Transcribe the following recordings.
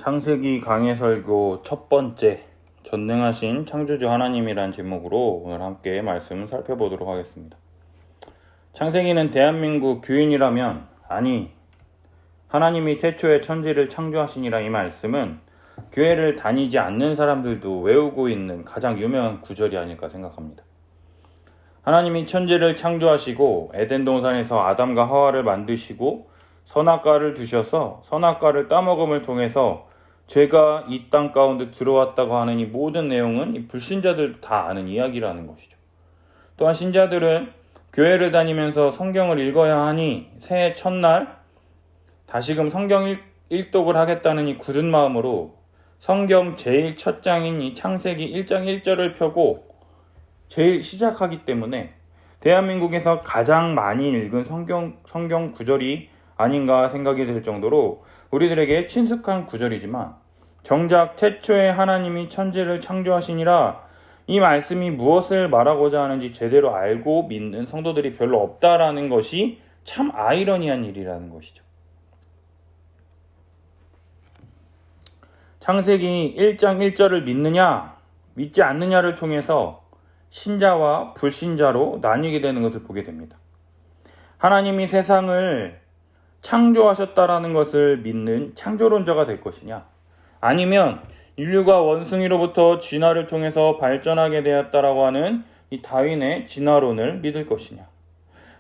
창세기 강해 설교 첫 번째, 전능하신 창조주 하나님이란 제목으로 오늘 함께 말씀을 살펴보도록 하겠습니다. 창세기는 대한민국 교인이라면, 아니 하나님이 태초에 천지를 창조하시니라, 이 말씀은 교회를 다니지 않는 사람들도 외우고 있는 가장 유명한 구절이 아닐까 생각합니다. 하나님이 천지를 창조하시고 에덴 동산에서 아담과 하와를 만드시고 선악과를 두셔서 선악과를 따먹음을 통해서 죄가 이 땅 가운데 들어왔다고 하는 이 모든 내용은 이 불신자들도 다 아는 이야기라는 것이죠. 또한 신자들은 교회를 다니면서 성경을 읽어야 하니 새해 첫날 다시금 성경 일독을 하겠다는 이 굳은 마음으로 성경 제일 첫 장인 이 창세기 1장 1절을 펴고 제일 시작하기 때문에 대한민국에서 가장 많이 읽은 성경 구절이 아닌가 생각이 들 정도로 우리들에게 친숙한 구절이지만, 정작 태초에 하나님이 천지를 창조하시니라, 이 말씀이 무엇을 말하고자 하는지 제대로 알고 믿는 성도들이 별로 없다라는 것이 참 아이러니한 일이라는 것이죠. 창세기 1장 1절을 믿느냐 믿지 않느냐를 통해서 신자와 불신자로 나뉘게 되는 것을 보게 됩니다. 하나님이 세상을 창조하셨다라는 것을 믿는 창조론자가 될 것이냐, 아니면 인류가 원숭이로부터 진화를 통해서 발전하게 되었다라고 하는 이 다윈의 진화론을 믿을 것이냐.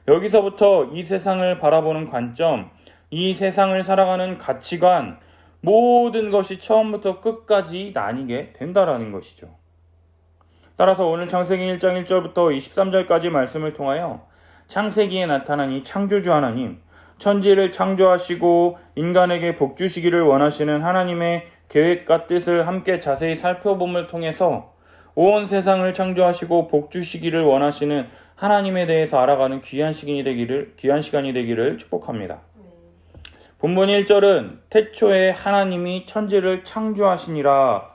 여기서부터 이 세상을 바라보는 관점, 이 세상을 살아가는 가치관, 모든 것이 처음부터 끝까지 나뉘게 된다라는 것이죠. 따라서 오늘 창세기 1장 1절부터 23절까지 말씀을 통하여 창세기에 나타난 이 창조주 하나님, 천지를 창조하시고 인간에게 복 주시기를 원하시는 하나님의 계획과 뜻을 함께 자세히 살펴봄을 통해서 온 세상을 창조하시고 복 주시기를 원하시는 하나님에 대해서 알아가는 귀한 시간이 되기를 축복합니다. 본문 1절은 태초에 하나님이 천지를 창조하시니라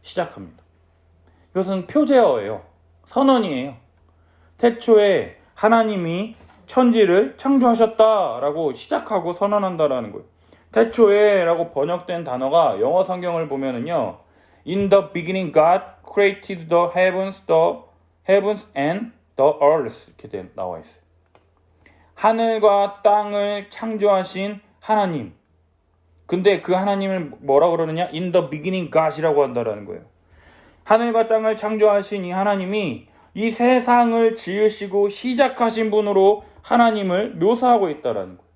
시작합니다. 이것은 표제어예요. 선언이에요. 태초에 하나님이 천지를 창조하셨다라고 시작하고 선언한다라는 거예요. 태초에 라고 번역된 단어가 영어 성경을 보면은요, In the beginning God created the heavens and the earth, 이렇게 나와 있어요. 하늘과 땅을 창조하신 하나님. 근데 그 하나님을 뭐라 그러느냐? In the beginning God이라고 한다라는 거예요. 하늘과 땅을 창조하신 이 하나님이 이 세상을 지으시고 시작하신 분으로 하나님을 묘사하고 있다라는 거예요.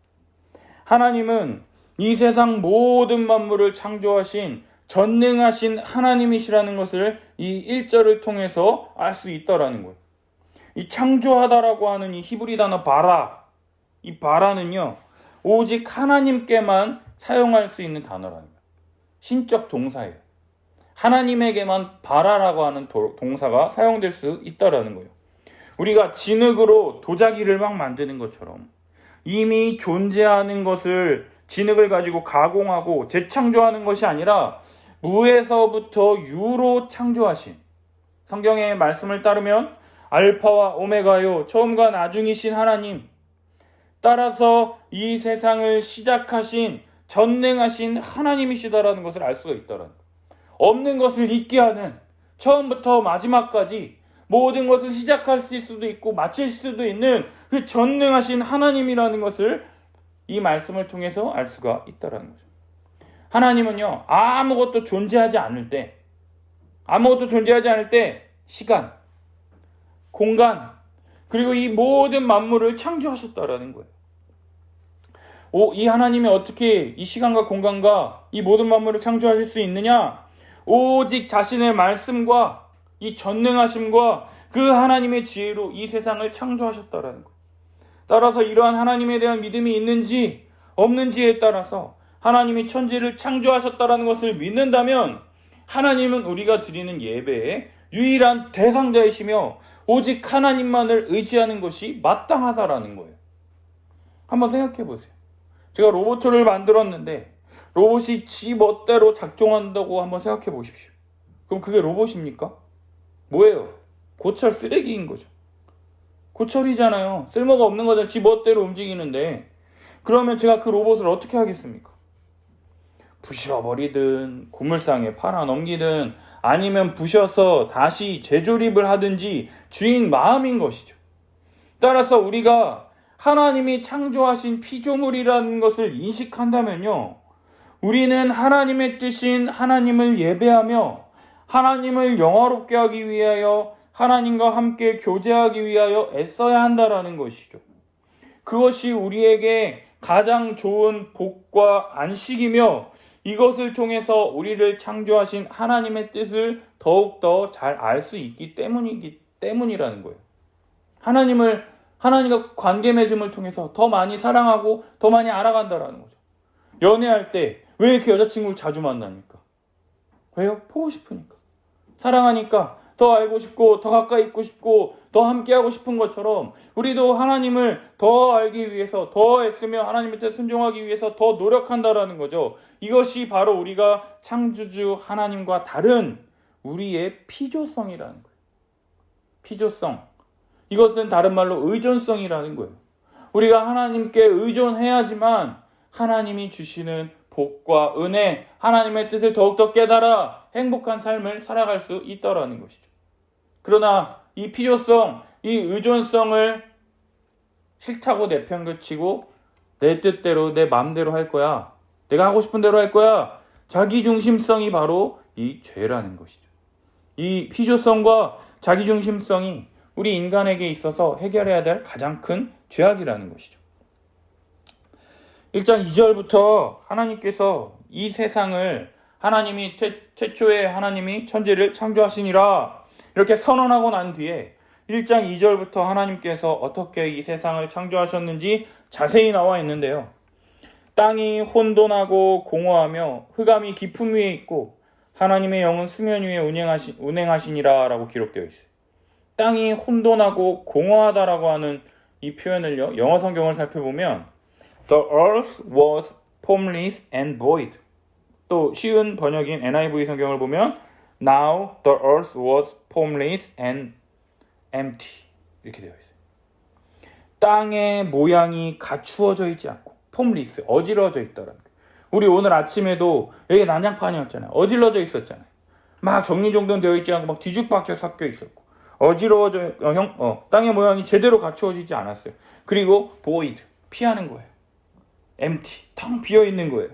하나님은 이 세상 모든 만물을 창조하신 전능하신 하나님이시라는 것을 이 1절을 통해서 알 수 있다라는 거예요. 이 창조하다라고 하는 이 히브리 단어 바라, 이 바라는요, 오직 하나님께만 사용할 수 있는 단어라는 거예요. 신적 동사예요. 하나님에게만 바라라고 하는 동사가 사용될 수 있다라는 거예요. 우리가 진흙으로 도자기를 막 만드는 것처럼 이미 존재하는 것을 진흙을 가지고 가공하고 재창조하는 것이 아니라 무에서부터 유로 창조하신, 성경의 말씀을 따르면 알파와 오메가요, 처음과 나중이신 하나님, 따라서 이 세상을 시작하신 전능하신 하나님이시다라는 것을 알 수가 있다라는 거예요. 없는 것을 있게 하는, 처음부터 마지막까지 모든 것을 시작할 수도 있고 마칠 수도 있는 그 전능하신 하나님이라는 것을 이 말씀을 통해서 알 수가 있다는 거죠. 하나님은요, 아무것도 존재하지 않을 때 시간, 공간, 그리고 이 모든 만물을 창조하셨다라는 거예요. 이 하나님이 어떻게 이 시간과 공간과 이 모든 만물을 창조하실 수 있느냐? 오직 자신의 말씀과 이 전능하심과 그 하나님의 지혜로 이 세상을 창조하셨다라는 것. 따라서 이러한 하나님에 대한 믿음이 있는지 없는지에 따라서 하나님이 천지를 창조하셨다라는 것을 믿는다면 하나님은 우리가 드리는 예배의 유일한 대상자이시며 오직 하나님만을 의지하는 것이 마땅하다라는 거예요. 한번 생각해 보세요. 제가 로봇을 만들었는데 로봇이 지 멋대로 작동한다고 한번 생각해 보십시오. 그럼 그게 로봇입니까? 뭐예요? 고철 쓰레기인 거죠. 고철이잖아요. 쓸모가 없는 거잖아요. 지 멋대로 움직이는데. 그러면 제가 그 로봇을 어떻게 하겠습니까? 부셔버리든 고물상에 팔아넘기든 아니면 부셔서 다시 재조립을 하든지 주인 마음인 것이죠. 따라서 우리가 하나님이 창조하신 피조물이라는 것을 인식한다면요, 우리는 하나님의 뜻인 하나님을 예배하며 하나님을 영화롭게 하기 위하여 하나님과 함께 교제하기 위하여 애써야 한다라는 것이죠. 그것이 우리에게 가장 좋은 복과 안식이며 이것을 통해서 우리를 창조하신 하나님의 뜻을 더욱더 잘 알 수 있기 때문이라는 거예요. 하나님과 관계 맺음을 통해서 더 많이 사랑하고 더 많이 알아간다라는 거죠. 연애할 때 왜 이렇게 여자친구를 자주 만납니까? 왜요? 보고 싶으니까. 사랑하니까 더 알고 싶고 더 가까이 있고 싶고 더 함께하고 싶은 것처럼 우리도 하나님을 더 알기 위해서 더 애쓰며 하나님의 뜻에 순종하기 위해서 더 노력한다라는 거죠. 이것이 바로 우리가 창조주 하나님과 다른 우리의 피조성이라는 거예요. 피조성. 이것은 다른 말로 의존성이라는 거예요. 우리가 하나님께 의존해야지만 하나님이 주시는 복과 은혜, 하나님의 뜻을 더욱더 깨달아 행복한 삶을 살아갈 수 있다라는 것이죠. 그러나 이 필요성, 이 의존성을 싫다고 내팽개치고 내 뜻대로 내 마음대로 할 거야, 내가 하고 싶은 대로 할 거야, 자기중심성이 바로 이 죄라는 것이죠. 이 필요성과 자기중심성이 우리 인간에게 있어서 해결해야 될 가장 큰 죄악이라는 것이죠. 1장 2절부터 하나님께서 이 세상을 하나님이 태초에 하나님이 천지를 창조하시니라 이렇게 선언하고 난 뒤에 1장 2절부터 하나님께서 어떻게 이 세상을 창조하셨는지 자세히 나와 있는데요. 땅이 혼돈하고 공허하며 흑암이 깊음 위에 있고 하나님의 영은 수면 위에 운행하시니라 라고 기록되어 있어요. 땅이 혼돈하고 공허하다라고 하는 이 표현을요, 영어 성경을 살펴보면 The earth was formless and void. 또 쉬운 번역인 NIV 성경을 보면 Now the earth was formless and empty. 이렇게 되어 있어요. 땅의 모양이 갖추어져 있지 않고 formless, 어지러져 있다라는 거예요. 우리 오늘 아침에도 여기 난장판이었잖아요. 어질러져 있었잖아요. 막 정리정돈되어 있지 않고 막 뒤죽박죽 섞여 있었고 땅의 모양이 제대로 갖추어지지 않았어요. 그리고 void, 피하는 거예요. empty, 텅 비어있는 거예요.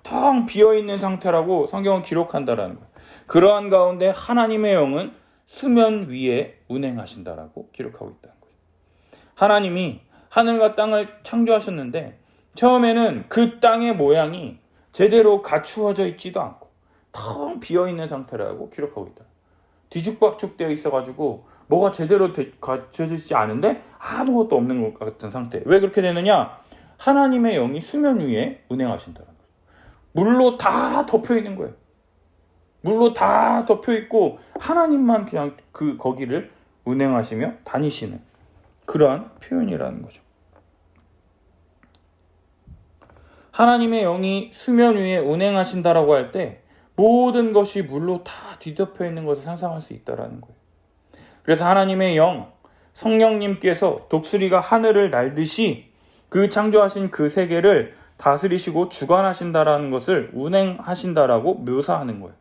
텅 비어있는 상태라고 성경은 기록한다라는 거예요. 그러한 가운데 하나님의 영은 수면 위에 운행하신다라고 기록하고 있다는 거예요. 하나님이 하늘과 땅을 창조하셨는데 처음에는 그 땅의 모양이 제대로 갖추어져 있지도 않고 텅 비어있는 상태라고 기록하고 있다. 뒤죽박죽 되어 있어가지고 뭐가 제대로 갖춰지지 않은데 아무것도 없는 것 같은 상태. 왜 그렇게 되느냐? 하나님의 영이 수면 위에 운행하신다는 거예요. 물로 다 덮여 있는 거예요. 물로 다 덮여 있고 하나님만 그냥 거기를 운행하시며 다니시는 그러한 표현이라는 거죠. 하나님의 영이 수면 위에 운행하신다라고 할 때 모든 것이 물로 다 뒤덮여 있는 것을 상상할 수 있다라는 거예요. 그래서 하나님의 영, 성령님께서 독수리가 하늘을 날듯이 그 창조하신 그 세계를 다스리시고 주관하신다라는 것을 운행하신다라고 묘사하는 거예요.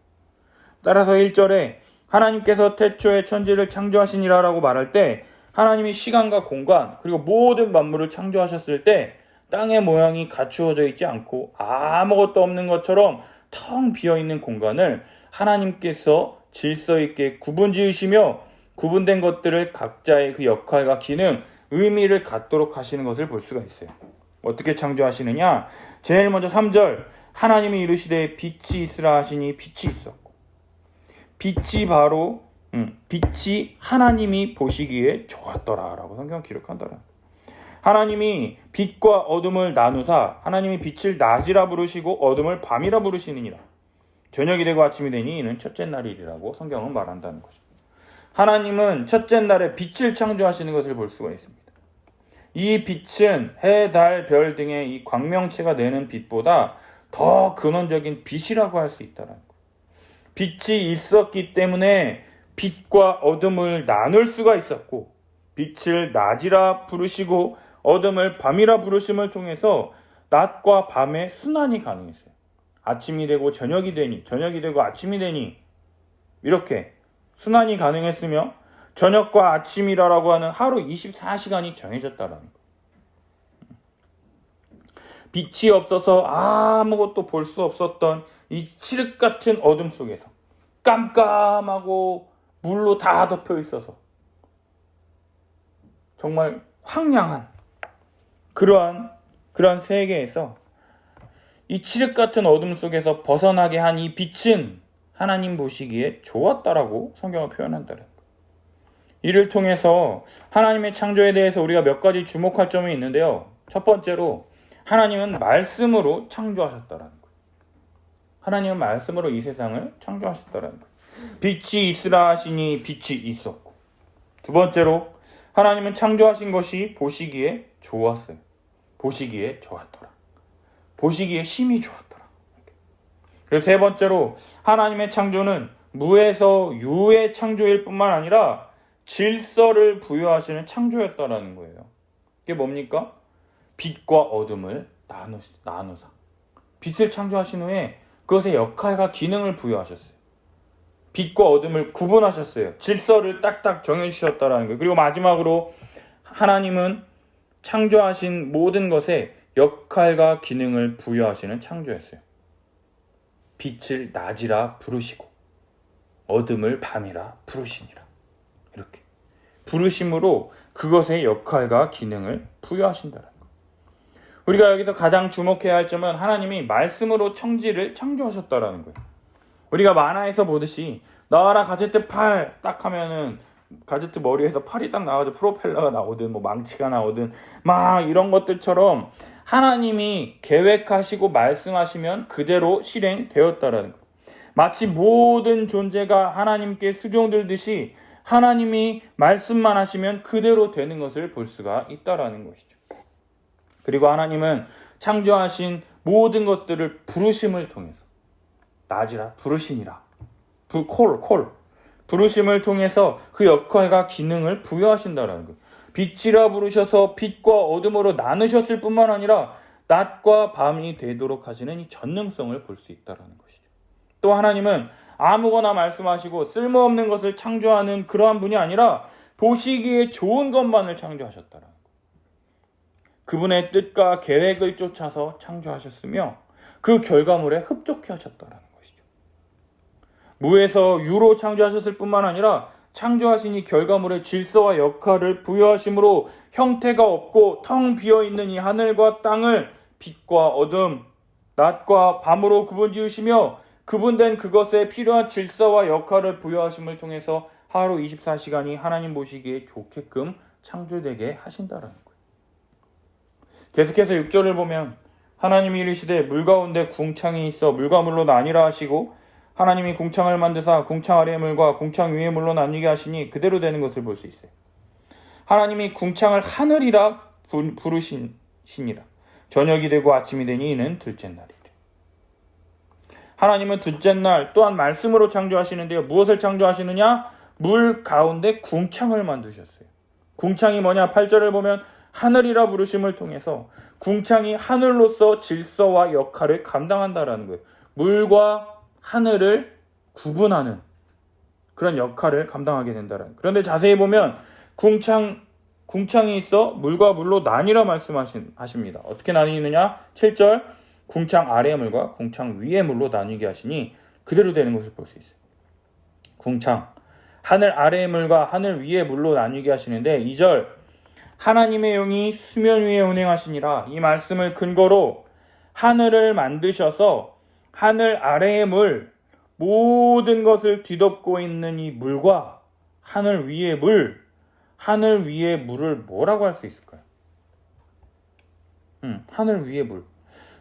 따라서 1절에 하나님께서 태초에 천지를 창조하시니라라고 말할 때 하나님이 시간과 공간 그리고 모든 만물을 창조하셨을 때 땅의 모양이 갖추어져 있지 않고 아무것도 없는 것처럼 텅 비어있는 공간을 하나님께서 질서 있게 구분 지으시며 구분된 것들을 각자의 그 역할과 기능, 의미를 갖도록 하시는 것을 볼 수가 있어요. 어떻게 창조하시느냐? 제일 먼저 3절 하나님이 이르시되 빛이 있으라 하시니 빛이 있었고 빛이 하나님이 보시기에 좋았더라 라고 성경은 기록한더라. 하나님이 빛과 어둠을 나누사 하나님이 빛을 낮이라 부르시고 어둠을 밤이라 부르시느니라. 저녁이 되고 아침이 되니 이는 첫째 날이라고 성경은 말한다는 거죠. 하나님은 첫째 날에 빛을 창조하시는 것을 볼 수가 있습니다. 이 빛은 해, 달, 별 등의 이 광명체가 내는 빛보다 더 근원적인 빛이라고 할 수 있다는 거예요. 빛이 있었기 때문에 빛과 어둠을 나눌 수가 있었고 빛을 낮이라 부르시고 어둠을 밤이라 부르심을 통해서 낮과 밤의 순환이 가능했어요. 아침이 되고 저녁이 되니, 저녁이 되고 아침이 되니, 이렇게 순환이 가능했으며 저녁과 아침이라고 하는 하루 24시간이 정해졌다라는 거예요. 빛이 없어서 아무것도 볼 수 없었던 이 칠흑 같은 어둠 속에서 깜깜하고 물로 다 덮여 있어서 정말 황량한 그러한 세계에서 이 칠흑 같은 어둠 속에서 벗어나게 한 이 빛은 하나님 보시기에 좋았다라고 성경을 표현한다는 거예요. 이를 통해서 하나님의 창조에 대해서 우리가 몇 가지 주목할 점이 있는데요. 첫 번째로 하나님은 말씀으로 창조하셨다라는 거예요. 하나님은 말씀으로 이 세상을 창조하셨다라는 거예요. 빛이 있으라 하시니 빛이 있었고, 두 번째로 하나님은 창조하신 것이 보시기에 좋았어요. 보시기에 좋았더라. 보시기에 심히 좋았더라. 그리고 세 번째로 하나님의 창조는 무에서 유의 창조일 뿐만 아니라 질서를 부여하시는 창조였다라는 거예요. 이게 뭡니까? 빛과 어둠을 나누사. 빛을 창조하신 후에 그것의 역할과 기능을 부여하셨어요. 빛과 어둠을 구분하셨어요. 질서를 딱딱 정해주셨다라는 거예요. 그리고 마지막으로 하나님은 창조하신 모든 것에 역할과 기능을 부여하시는 창조였어요. 빛을 낮이라 부르시고 어둠을 밤이라 부르시니라. 이렇게 부르심으로 그것의 역할과 기능을 부여하신다는 거예요. 우리가 여기서 가장 주목해야 할 점은 하나님이 말씀으로 천지를 창조하셨다라는 거예요. 우리가 만화에서 보듯이 나와라 가제트 팔 딱 하면은 가제트 머리에서 팔이 딱 나와도 프로펠러가 나오든 뭐 망치가 나오든 막 이런 것들처럼 하나님이 계획하시고 말씀하시면 그대로 실행되었다라는 거예요. 마치 모든 존재가 하나님께 수종들듯이 하나님이 말씀만 하시면 그대로 되는 것을 볼 수가 있다라는 것이죠. 그리고 하나님은 창조하신 모든 것들을 부르심을 통해서 낮이라 부르시니라 콜 부르심을 통해서 그 역할과 기능을 부여하신다라는 거예요. 빛이라 부르셔서 빛과 어둠으로 나누셨을 뿐만 아니라 낮과 밤이 되도록 하시는 이 전능성을 볼 수 있다라는 것이죠. 또 하나님은 아무거나 말씀하시고 쓸모없는 것을 창조하는 그러한 분이 아니라 보시기에 좋은 것만을 창조하셨다라는 거예요. 그분의 뜻과 계획을 쫓아서 창조하셨으며 그 결과물에 흡족해 하셨다라는 것이죠. 무에서 유로 창조하셨을 뿐만 아니라 창조하신 이 결과물의 질서와 역할을 부여하심으로 형태가 없고 텅 비어있는 이 하늘과 땅을 빛과 어둠, 낮과 밤으로 구분 지으시며 구분된 그것에 필요한 질서와 역할을 부여하심을 통해서 하루 24시간이 하나님 보시기에 좋게끔 창조되게 하신다라는 거예요. 계속해서 6절을 보면 하나님이 이르시되 물 가운데 궁창이 있어 물과 물로 나뉘라 하시고 하나님이 궁창을 만드사 궁창 아래의 물과 궁창 위의 물로 나뉘게 하시니 그대로 되는 것을 볼 수 있어요. 하나님이 궁창을 하늘이라 부르시니라. 저녁이 되고 아침이 되니 이는 둘째 날이래. 하나님은 둘째 날 또한 말씀으로 창조하시는데요. 무엇을 창조하시느냐? 물 가운데 궁창을 만드셨어요. 궁창이 뭐냐? 8절을 보면 하늘이라 부르심을 통해서 궁창이 하늘로서 질서와 역할을 감당한다라는 거예요. 물과 하늘을 구분하는 그런 역할을 감당하게 된다는. 그런데 자세히 보면 궁창이 있어 물과 물로 나뉘라 말씀하십니다. 어떻게 나뉘느냐? 7절 궁창 아래의 물과 궁창 위의 물로 나뉘게 하시니 그대로 되는 것을 볼 수 있어요. 궁창 하늘 아래의 물과 하늘 위의 물로 나뉘게 하시는데 2절 하나님의 영이 수면 위에 운행하시니라. 이 말씀을 근거로 하늘을 만드셔서 하늘 아래의 물, 모든 것을 뒤덮고 있는 이 물과 하늘 위의 물, 하늘 위의 물을 뭐라고 할 수 있을까요? 하늘 위의 물.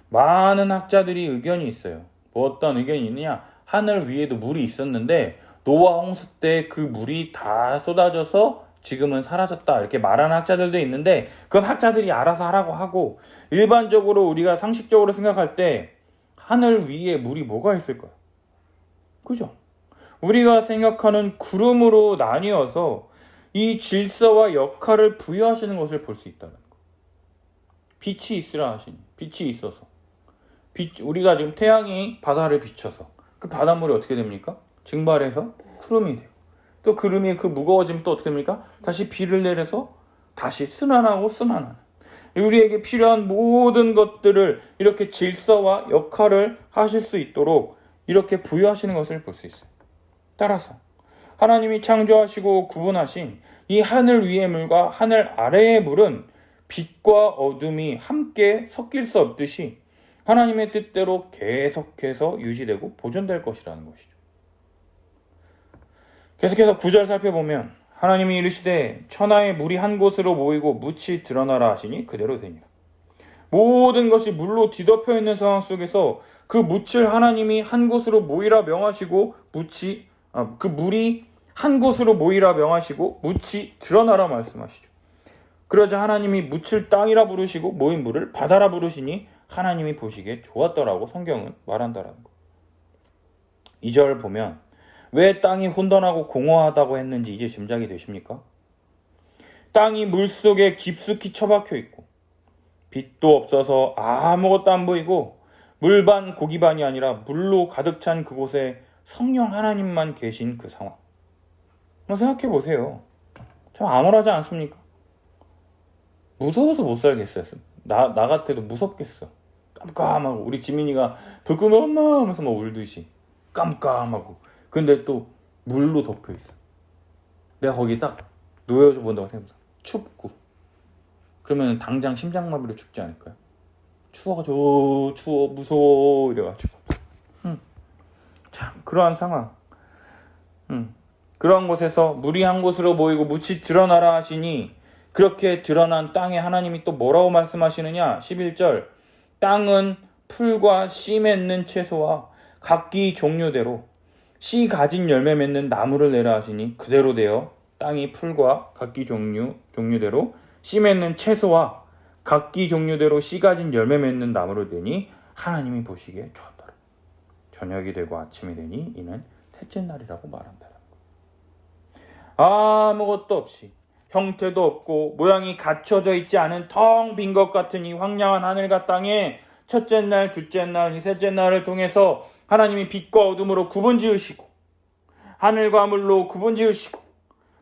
많은 학자들이 의견이 있어요. 뭐 어떤 의견이 있느냐? 하늘 위에도 물이 있었는데 노아 홍수 때 그 물이 다 쏟아져서 지금은 사라졌다 이렇게 말하는 학자들도 있는데 그건 학자들이 알아서 하라고 하고 일반적으로 우리가 상식적으로 생각할 때 하늘 위에 물이 뭐가 있을까요? 그죠? 우리가 생각하는 구름으로 나뉘어서 이 질서와 역할을 부여하시는 것을 볼 수 있다는 거. 빛이 있으라 하시니 빛이 있어서 우리가 지금 태양이 바다를 비춰서 그 바닷물이 어떻게 됩니까? 증발해서 구름이 되고, 또 구름이 그 무거워지면 또 어떻게 됩니까? 다시 비를 내려서 다시 순환하고 순환하는, 우리에게 필요한 모든 것들을 이렇게 질서와 역할을 하실 수 있도록 이렇게 부여하시는 것을 볼 수 있어요. 따라서 하나님이 창조하시고 구분하신 이 하늘 위의 물과 하늘 아래의 물은 빛과 어둠이 함께 섞일 수 없듯이 하나님의 뜻대로 계속해서 유지되고 보존될 것이라는 것이죠. 계속해서 9절 살펴보면 하나님이 이르시되 천하의 물이 한 곳으로 모이고 묻이 드러나라 하시니 그대로 되니라. 모든 것이 물로 뒤덮여 있는 상황 속에서 그 묻을 하나님이 한 곳으로 모이라 명하시고 그 물이 한 곳으로 모이라 명하시고 묻이 드러나라 말씀하시죠. 그러자 하나님이 묻을 땅이라 부르시고 모인 물을 바다라 부르시니 하나님이 보시기에 좋았더라고 성경은 말한다라는 거. 2절 보면 왜 땅이 혼돈하고 공허하다고 했는지 이제 짐작이 되십니까? 땅이 물속에 깊숙이 처박혀 있고 빛도 없어서 아무것도 안 보이고 물반 고기반이 아니라 물로 가득 찬 그곳에 성령 하나님만 계신 그 상황. 한번 생각해 보세요. 참 암울하지 않습니까? 무서워서 못 살겠어요. 나 같아도 무섭겠어. 깜깜하고 우리 지민이가 불 끄면 엄마 하면서 막 울듯이 깜깜하고, 근데 또 물로 덮여 있어. 내가 거기 딱 놓여져 본다고 생각해보자. 춥고 그러면 당장 심장마비로 죽지 않을까요? 추워 무서워 이래가지고 참 그러한 상황. 그런 곳에서 물이 한 곳으로 모이고 묻이 드러나라 하시니 그렇게 드러난 땅에 하나님이 또 뭐라고 말씀하시느냐? 11절 땅은 풀과 씨 맺는 채소와 각기 종류대로 씨 가진 열매 맺는 나무를 내라 하시니 그대로 되어 땅이 풀과 각기 종류대로 씨 맺는 채소와 각기 종류대로 씨 가진 열매 맺는 나무를 내니 하나님이 보시기에 좋았더라. 저녁이 되고 아침이 되니 이는 셋째 날이라고 말한다. 아무것도 없이 형태도 없고 모양이 갖춰져 있지 않은 텅 빈 것 같은 이 황량한 하늘과 땅에 첫째 날, 둘째 날, 셋째 날을 통해서 하나님이 빛과 어둠으로 구분지으시고 하늘과 물로 구분지으시고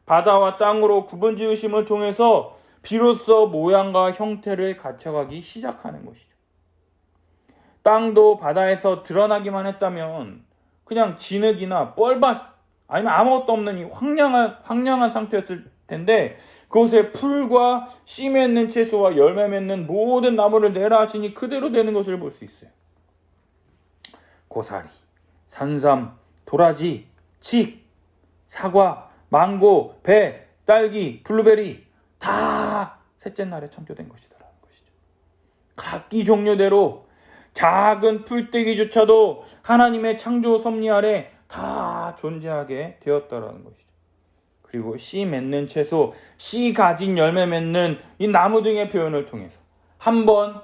바다와 땅으로 구분지으심을 통해서 비로소 모양과 형태를 갖춰가기 시작하는 것이죠. 땅도 바다에서 드러나기만 했다면 그냥 진흙이나 뻘밭 아니면 아무것도 없는 이 황량한 상태였을 텐데 그곳에 풀과 씨 맺는 채소와 열매 맺는 모든 나무를 내라 하시니 그대로 되는 것을 볼 수 있어요. 고사리, 산삼, 도라지, 칡, 사과, 망고, 배, 딸기, 블루베리 다 셋째 날에 창조된 것이더라는 것이죠. 각기 종류대로 작은 풀떼기조차도 하나님의 창조 섭리 아래 다 존재하게 되었다라는 것이죠. 그리고 씨 맺는 채소, 씨 가진 열매 맺는 이 나무 등의 표현을 통해서 한번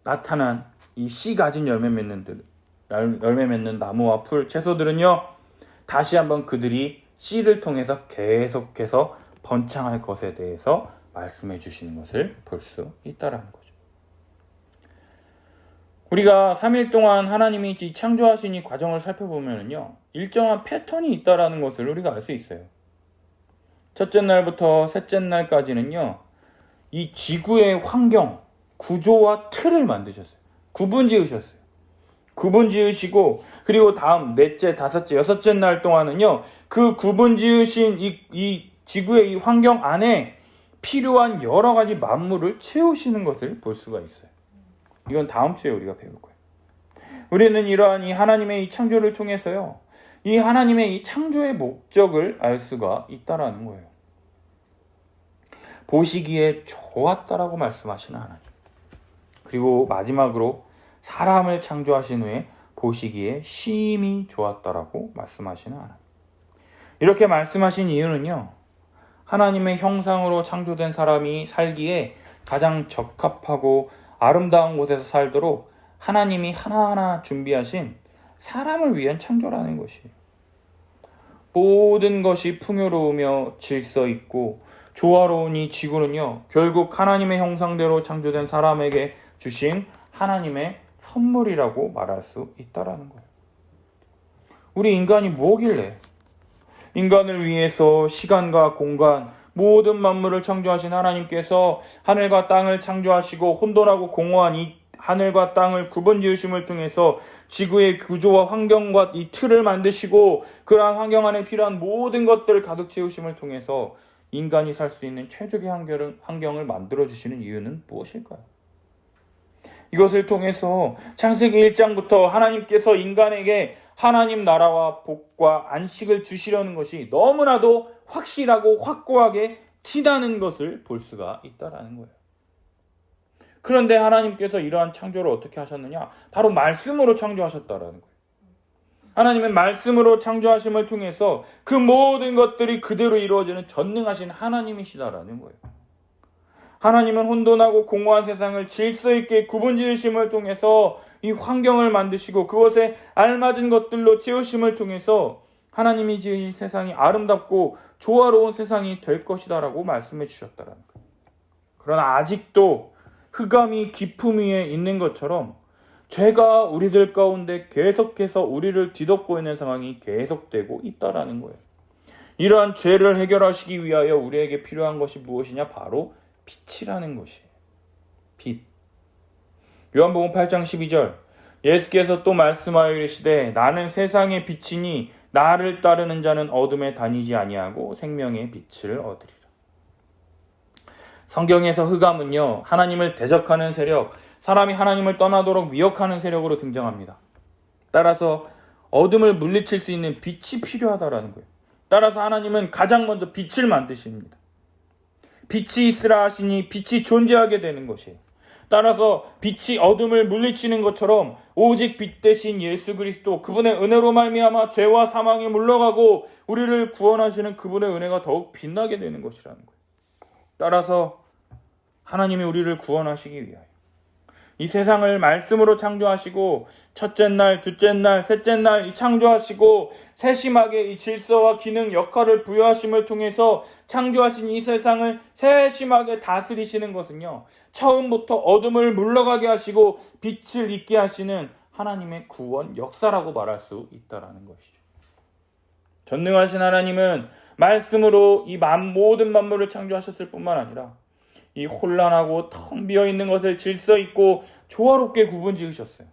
나타난 이 씨 가진 열매 맺는 나무와 풀, 채소들은요 다시 한번 그들이 씨를 통해서 계속해서 번창할 것에 대해서 말씀해 주시는 것을 볼 수 있다라는 거죠. 우리가 3일 동안 하나님이 창조하신 이 과정을 살펴보면요 일정한 패턴이 있다라는 것을 우리가 알 수 있어요. 첫째 날부터 셋째 날까지는요 이 지구의 환경, 구조와 틀을 만드셨어요. 구분 지으시고 그리고 다음 넷째, 다섯째, 여섯째 날 동안은요 그 구분 지으신 이 지구의 이 환경 안에 필요한 여러 가지 만물을 채우시는 것을 볼 수가 있어요. 이건 다음 주에 우리가 배울 거예요. 우리는 이러한 이 하나님의 이 창조를 통해서요 이 하나님의 이 창조의 목적을 알 수가 있다라는 거예요. 보시기에 좋았다라고 말씀하시는 하나님. 그리고 마지막으로 사람을 창조하신 후에 보시기에 심히 좋았다라고 말씀하시는 하나님. 이렇게 말씀하신 이유는요. 하나님의 형상으로 창조된 사람이 살기에 가장 적합하고 아름다운 곳에서 살도록 하나님이 하나하나 준비하신 사람을 위한 창조라는 것이에요. 모든 것이 풍요로우며 질서 있고 조화로운 이 지구는요 결국 하나님의 형상대로 창조된 사람에게 주신 하나님의 선물이라고 말할 수 있다라는 거예요. 우리 인간이 뭐길래 인간을 위해서 시간과 공간, 모든 만물을 창조하신 하나님께서 하늘과 땅을 창조하시고 혼돈하고 공허한 이 하늘과 땅을 구분 지으심을 통해서 지구의 구조와 환경과 이 틀을 만드시고 그러한 환경 안에 필요한 모든 것들을 가득 채우심을 통해서 인간이 살 수 있는 최적의 환경을 만들어주시는 이유는 무엇일까요? 이것을 통해서 창세기 1장부터 하나님께서 인간에게 하나님 나라와 복과 안식을 주시려는 것이 너무나도 확실하고 확고하게 티나는 것을 볼 수가 있다는 거예요. 그런데 하나님께서 이러한 창조를 어떻게 하셨느냐? 바로 말씀으로 창조하셨다는 거예요. 하나님은 말씀으로 창조하심을 통해서 그 모든 것들이 그대로 이루어지는 전능하신 하나님이시다라는 거예요. 하나님은 혼돈하고 공허한 세상을 질서 있게 구분 지으심을 통해서 이 환경을 만드시고 그것에 알맞은 것들로 채우심을 통해서 하나님이 지으신 세상이 아름답고 조화로운 세상이 될 것이다라고 말씀해 주셨다라는 거예요. 그러나 아직도 흑암이 깊음 위에 있는 것처럼 죄가 우리들 가운데 계속해서 우리를 뒤덮고 있는 상황이 계속되고 있다라는 거예요. 이러한 죄를 해결하시기 위하여 우리에게 필요한 것이 무엇이냐? 바로 빛이라는 것이에요. 빛. 요한복음 8장 12절 예수께서 또 말씀하여 이르시되 나는 세상의 빛이니 나를 따르는 자는 어둠에 다니지 아니하고 생명의 빛을 얻으리라. 성경에서 흑암은요, 하나님을 대적하는 세력, 사람이 하나님을 떠나도록 미혹하는 세력으로 등장합니다. 따라서 어둠을 물리칠 수 있는 빛이 필요하다라는 거예요. 따라서 하나님은 가장 먼저 빛을 만드십니다. 빛이 있으라 하시니 빛이 존재하게 되는 것이에요. 따라서 빛이 어둠을 물리치는 것처럼 오직 빛 대신 예수 그리스도, 그분의 은혜로 말미암아 죄와 사망이 물러가고 우리를 구원하시는 그분의 은혜가 더욱 빛나게 되는 것이라는 거예요. 따라서 하나님이 우리를 구원하시기 위하여 이 세상을 말씀으로 창조하시고 첫째 날, 둘째 날, 셋째 날 창조하시고 세심하게 이 질서와 기능, 역할을 부여하심을 통해서 창조하신 이 세상을 세심하게 다스리시는 것은요, 처음부터 어둠을 물러가게 하시고 빛을 있게 하시는 하나님의 구원 역사라고 말할 수 있다는 것이죠. 전능하신 하나님은 말씀으로 이 모든 만물을 창조하셨을 뿐만 아니라 이 혼란하고 텅 비어있는 것을 질서 있고 조화롭게 구분 지으셨어요.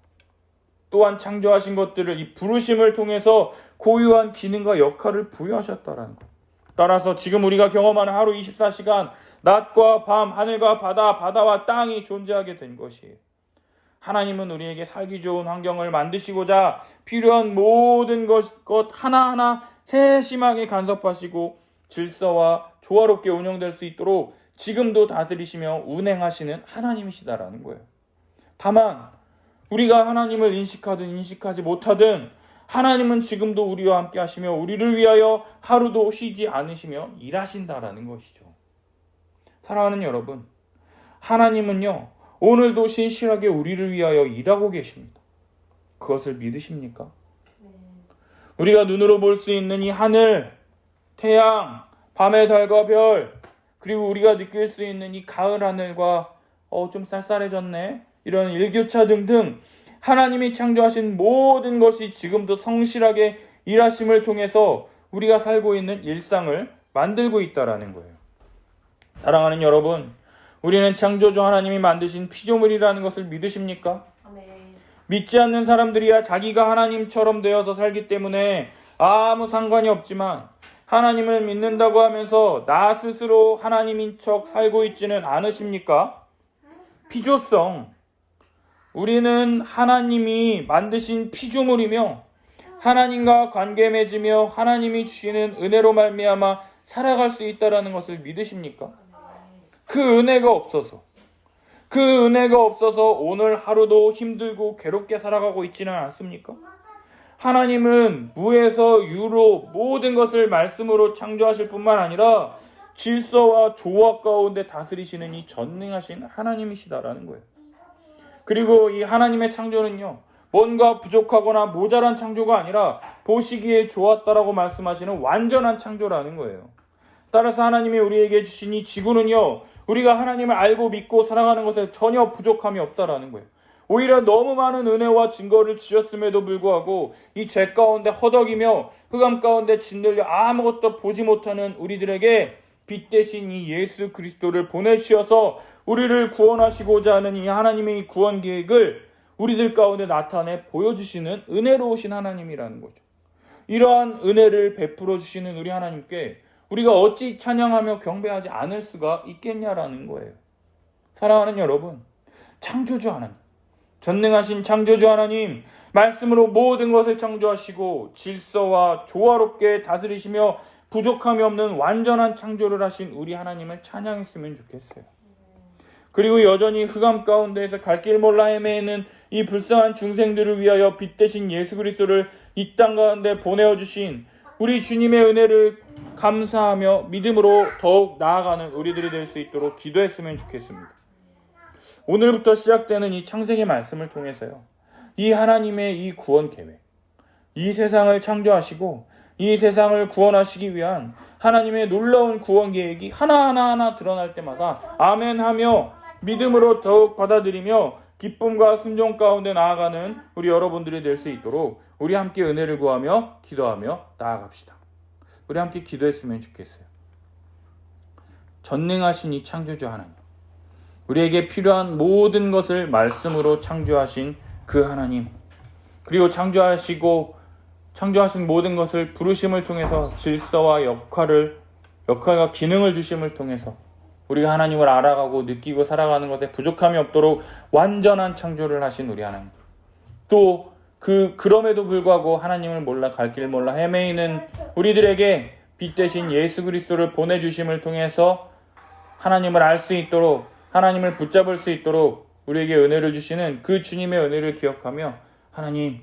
또한 창조하신 것들을 이 부르심을 통해서 고유한 기능과 역할을 부여하셨다는 것. 따라서 지금 우리가 경험하는 하루 24시간, 낮과 밤, 하늘과 바다, 바다와 땅이 존재하게 된 것이에요. 하나님은 우리에게 살기 좋은 환경을 만드시고자 필요한 모든 것 하나하나 세심하게 간섭하시고 질서와 조화롭게 운영될 수 있도록 지금도 다스리시며 운행하시는 하나님이시다라는 거예요. 다만 우리가 하나님을 인식하든 인식하지 못하든 하나님은 지금도 우리와 함께 하시며 우리를 위하여 하루도 쉬지 않으시며 일하신다라는 것이죠. 사랑하는 여러분, 하나님은요, 오늘도 신실하게 우리를 위하여 일하고 계십니다. 그것을 믿으십니까? 우리가 눈으로 볼 수 있는 이 하늘, 태양, 밤의 달과 별, 그리고 우리가 느낄 수 있는 이 가을 하늘과 좀 쌀쌀해졌네, 이런 일교차 등등 하나님이 창조하신 모든 것이 지금도 성실하게 일하심을 통해서 우리가 살고 있는 일상을 만들고 있다라는 거예요. 사랑하는 여러분, 우리는 창조주 하나님이 만드신 피조물이라는 것을 믿으십니까? 아멘. 믿지 않는 사람들이야 자기가 하나님처럼 되어서 살기 때문에 아무 상관이 없지만 하나님을 믿는다고 하면서 나 스스로 하나님인 척 살고 있지는 않으십니까? 피조성. 우리는 하나님이 만드신 피조물이며 하나님과 관계 맺으며 하나님이 주시는 은혜로 말미암아 살아갈 수 있다는 것을 믿으십니까? 그 은혜가 없어서 오늘 하루도 힘들고 괴롭게 살아가고 있지는 않습니까? 하나님은 무에서 유로 모든 것을 말씀으로 창조하실 뿐만 아니라 질서와 조화 가운데 다스리시는 이 전능하신 하나님이시다라는 거예요. 그리고 이 하나님의 창조는요, 뭔가 부족하거나 모자란 창조가 아니라 보시기에 좋았다라고 말씀하시는 완전한 창조라는 거예요. 따라서 하나님이 우리에게 주신 이 지구는요, 우리가 하나님을 알고 믿고 살아가는 것에 전혀 부족함이 없다라는 거예요. 오히려 너무 많은 은혜와 증거를 주셨음에도 불구하고 이 죄 가운데 허덕이며 흑암 가운데 짓눌려 아무것도 보지 못하는 우리들에게 빛 대신 이 예수 그리스도를 보내주셔서 우리를 구원하시고자 하는 이 하나님의 이 구원 계획을 우리들 가운데 나타내 보여주시는 은혜로우신 하나님이라는 거죠. 이러한 은혜를 베풀어 주시는 우리 하나님께 우리가 어찌 찬양하며 경배하지 않을 수가 있겠냐라는 거예요. 사랑하는 여러분, 창조주 하나님, 전능하신 창조주 하나님, 말씀으로 모든 것을 창조하시고 질서와 조화롭게 다스리시며 부족함이 없는 완전한 창조를 하신 우리 하나님을 찬양했으면 좋겠어요. 그리고 여전히 흑암 가운데에서 갈 길 몰라 헤매는 이 불쌍한 중생들을 위하여 빛 대신 예수 그리스도를 이 땅 가운데 보내어 주신 우리 주님의 은혜를 감사하며 믿음으로 더욱 나아가는 우리들이 될 수 있도록 기도했으면 좋겠습니다. 오늘부터 시작되는 이 창세기 말씀을 통해서요, 이 하나님의 이 구원 계획, 이 세상을 창조하시고 이 세상을 구원하시기 위한 하나님의 놀라운 구원 계획이 하나하나 드러날 때마다 아멘하며 믿음으로 더욱 받아들이며 기쁨과 순종 가운데 나아가는 우리 여러분들이 될 수 있도록 우리 함께 은혜를 구하며 기도하며 나아갑시다. 우리 함께 기도했으면 좋겠어요. 전능하신 이 창조주 하나님, 우리에게 필요한 모든 것을 말씀으로 창조하신 그 하나님, 그리고 창조하신 모든 것을 부르심을 통해서 질서와 역할과 기능을 주심을 통해서 우리가 하나님을 알아가고 느끼고 살아가는 것에 부족함이 없도록 완전한 창조를 하신 우리 하나님, 또 그럼에도 불구하고 하나님을 몰라 갈 길 몰라 헤매이는 우리들에게 빛 대신 예수 그리스도를 보내주심을 통해서 하나님을 알 수 있도록, 하나님을 붙잡을 수 있도록 우리에게 은혜를 주시는 그 주님의 은혜를 기억하며, 하나님,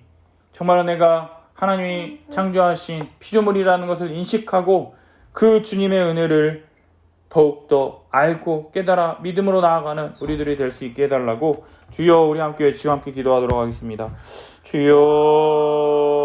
정말로 내가 하나님이 창조하신 피조물이라는 것을 인식하고 그 주님의 은혜를 더욱더 알고 깨달아 믿음으로 나아가는 우리들이 될 수 있게 해달라고 주여, 우리 함께 외치고 함께 기도하도록 하겠습니다. 주여.